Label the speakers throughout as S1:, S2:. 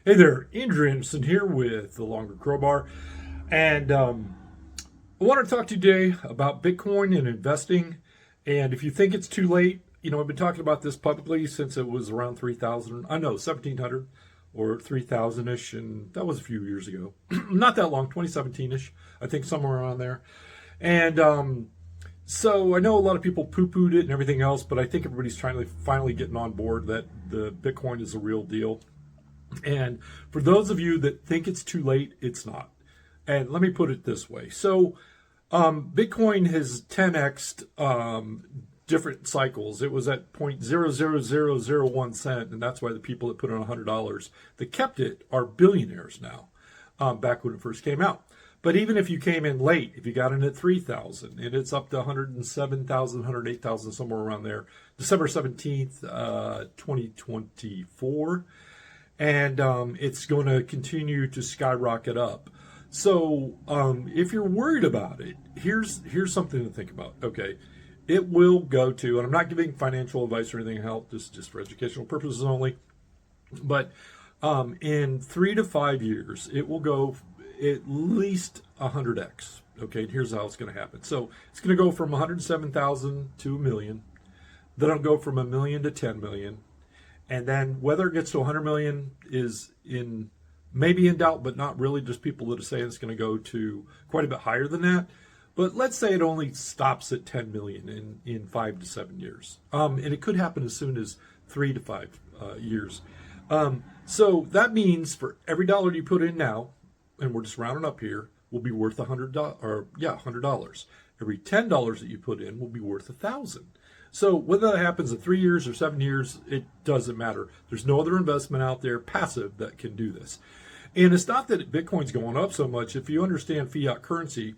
S1: Hey there, Andrew Anderson here with the Longer Crowbar. And I want to talk to you today about Bitcoin and investing. And if you think it's too late, I've been talking about this publicly since it was around 3,000. I know, 1,700 or 3,000 ish. And that was a few years ago. Not that long, 2017 ish, I think, somewhere around there. And so I know a lot of people poo-pooed it and everything else, but I think everybody's trying to finally getting on board that the Bitcoin is a real deal. And for those of you that think it's too late, it's not. And let me put it this way. So Bitcoin has 10x'd different cycles. It was at 0.00001 cent, and that's why the people that put in $100 that kept it are billionaires now, back when it first came out. But even if you came in late, if you got in at 3,000, and it's up to 107,000, 108,000, somewhere around there, December 17th, 2024, and it's going to continue to skyrocket up. So if you're worried about it, here's something to think about. Okay, it will go to, and I'm not giving financial advice or anything help, just for educational purposes only, but in 3 to 5 years, it will go at least 100x. Okay, and here's how it's going to happen. So it's going to go from 107,000 to a million. Then it'll go from a million to 10 million. And then whether it gets to 100 million is maybe in doubt, but not really. Just people that are saying it's going to go to quite a bit higher than that. But let's say it only stops at 10 million in 5 to 7 years. And it could happen as soon as 3 to 5 years. So that means for every dollar you put in now, and we're just rounding up here, will be worth $100. Every $10 that you put in will be worth 1,000. So whether that happens in 3 years or 7 years, it doesn't matter. There's no other investment out there passive that can do this. And it's not that Bitcoin's going up so much. If you understand fiat currency,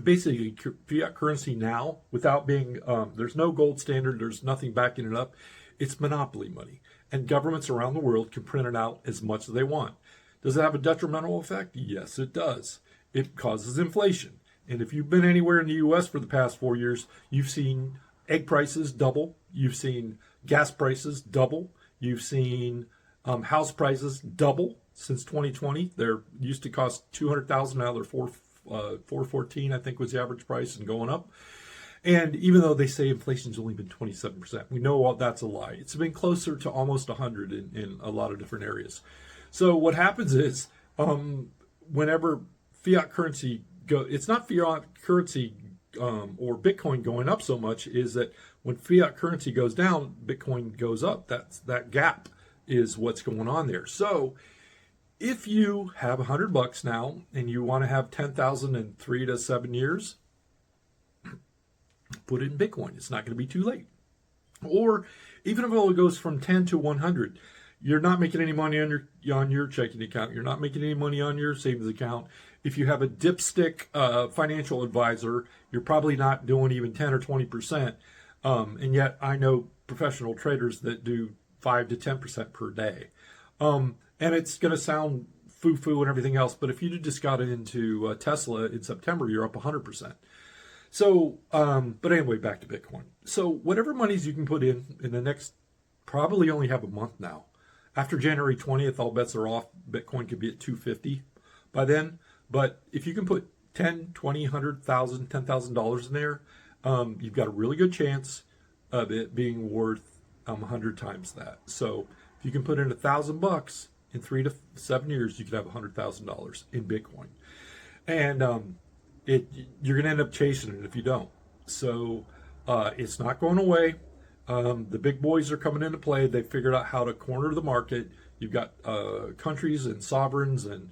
S1: basically fiat currency now, without being, there's no gold standard, there's nothing backing it up. It's monopoly money. And governments around the world can print it out as much as they want. Does it have a detrimental effect? Yes, it does. It causes inflation. And if you've been anywhere in the U.S. for the past 4 years, you've seen egg prices double. You've seen gas prices double. You've seen house prices double since 2020. They're used to cost $200,000. Now they're 414, I think was the average price, and going up. And even though they say inflation's only been 27%, we know that's a lie. It's been closer to almost 100 in a lot of different areas. So what happens is whenever fiat currency it's not fiat currency or Bitcoin going up so much, is that when fiat currency goes down, Bitcoin goes up. That gap is what's going on there. So if you have $100 now and you want to have 10,000 in 3 to 7 years, put it in Bitcoin. It's not going to be too late. Or even if it only goes from 10 to 100, you're not making any money on your checking account. You're not making any money on your savings account. If you have a dipstick financial advisor, you're probably not doing even 10 or 20%. And yet I know professional traders that do 5 to 10% per day. And it's going to sound foo-foo and everything else, but if you just got into Tesla in September, you're up 100%. So, but anyway, back to Bitcoin. So whatever monies you can put in the next, probably only have a month now. After January 20th, all bets are off. Bitcoin could be at 250 by then. But if you can put 10, 20, 100,000, $10,000 in there, you've got a really good chance of it being worth 100 times that. So if you can put in $1,000 in 3 to 7 years, you could have $100,000 in Bitcoin. And you're going to end up chasing it if you don't. So it's not going away. The big boys are coming into play. They figured out how to corner the market. You've got countries and sovereigns and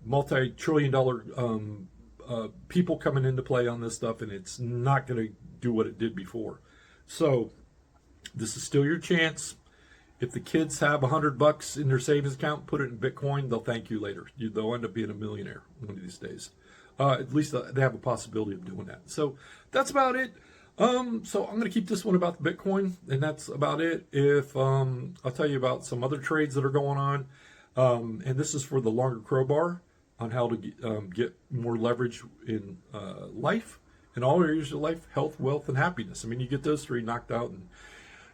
S1: multi-trillion-dollar people coming into play on this stuff, and it's not going to do what it did before. So this is still your chance. If the kids have $100 in their savings account, put it in Bitcoin. They'll thank you later. They'll end up being a millionaire one of these days. At least they have a possibility of doing that. So that's about it. So I'm going to keep this one about the Bitcoin, and that's about it. If I'll tell you about some other trades that are going on, and this is for the Longer Crowbar on how to get more leverage in life, in all areas of life: health, wealth, and happiness. I mean, you get those three knocked out, and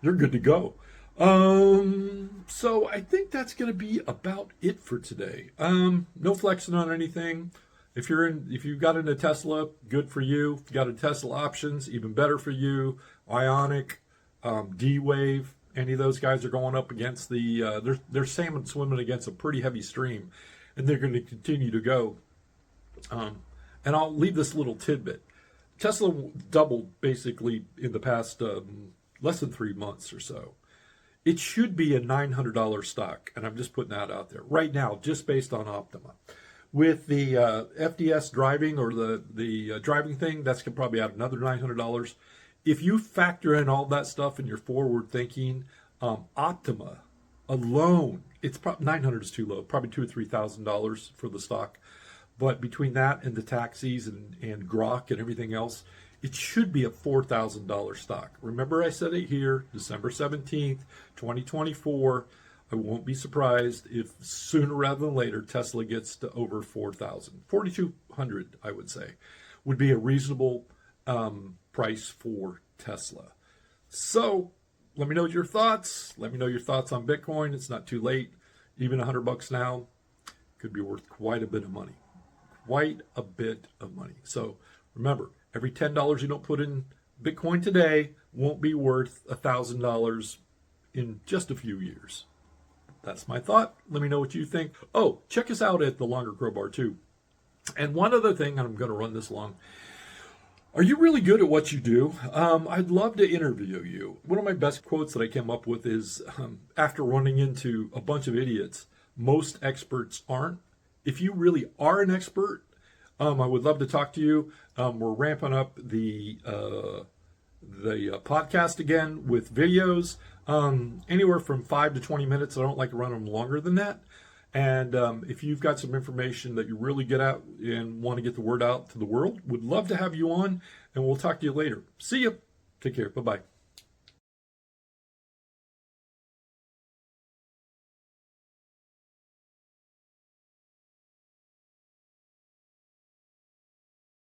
S1: you're good to go. So I think that's going to be about it for today. No flexing on anything. If you've got a Tesla, good for you. If you got a Tesla options, even better for you. Ionic, D-Wave, any of those guys are going up against they're salmon swimming against a pretty heavy stream, and they're going to continue to go. And I'll leave this little tidbit. Tesla doubled basically in the past less than 3 months or so. It should be a $900 stock, and I'm just putting that out there right now, just based on Optima. With the FDS driving or the driving thing, that's probably add another $900. If you factor in all that stuff in your forward thinking, Optima alone, it's probably 900 is too low, probably $2,000 or $3,000 for the stock. But between that and the taxis and Grok and everything else, it should be a $4,000 stock. Remember, I said it here, December 17th, 2024. I won't be surprised if sooner rather than later Tesla gets to over 4,000. 4,200, I would say, would be a reasonable price for Tesla. So let me know your thoughts. Let me know your thoughts on Bitcoin. It's not too late. Even $100 now could be worth quite a bit of money. Quite a bit of money. So remember, every $10 you don't put in Bitcoin today won't be worth $1,000 in just a few years. That's my thought. Let me know what you think. Oh, check us out at the Longer Crowbar too. And one other thing, and I'm going to run this long. Are you really good at what you do? I'd love to interview you. One of my best quotes that I came up with is, after running into a bunch of idiots, most experts aren't. If you really are an expert, I would love to talk to you. We're ramping up the podcast again with videos, anywhere from 5 to 20 minutes. I don't like to run them longer than that. And if you've got some information that you really get out and want to get the word out to the world, would love to have you on, and we'll talk to you later. See you. Take care. Bye-bye.